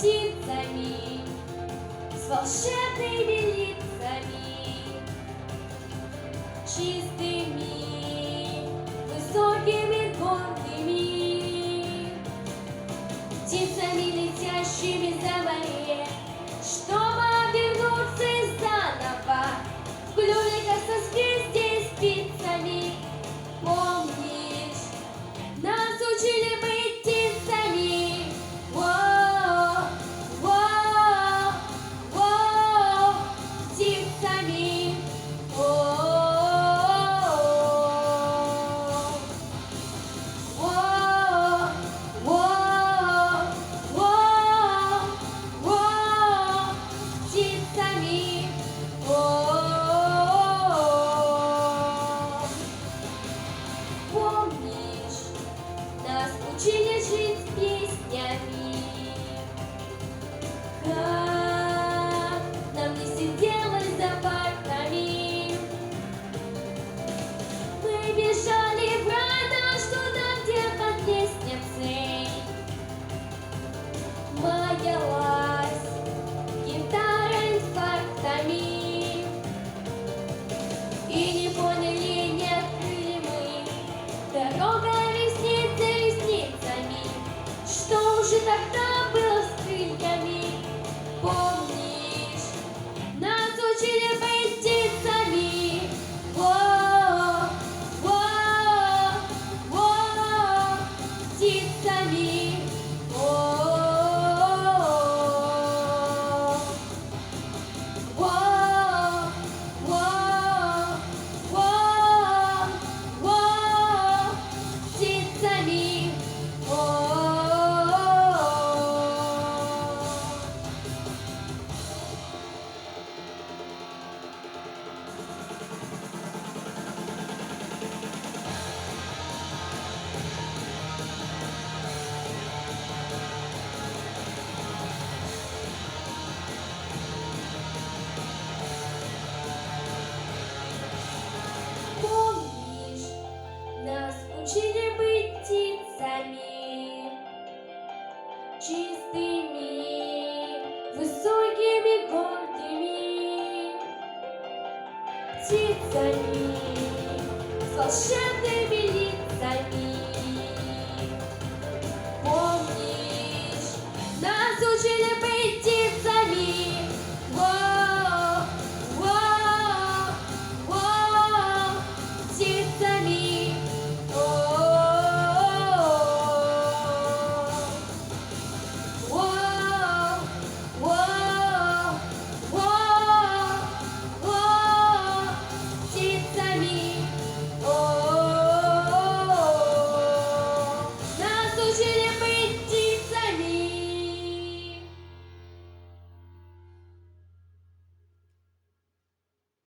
птицами, с волшебными лицами, чистыми, высокими, гордыми, птицами, летящими за море, чтобы обернуться заново в клювиках со звезде спицами. Помнишь, нас учили быть птицами. Птицами. Птицами. Помнишь, нас учили жить песнями, как нам не сиделось за партами. Мы бежали в радость туда, где под лестницей маялась гитара инфарктами. И не поняли, не открыли мы дорога ресниц за ресницами, что уже тогда было с крыльями. Помнишь, нас учили быть птицами. Птицами. Птицами. Помнишь, нас учили быть птицами, чистыми, высокими, гордыми, птицами, с волшебными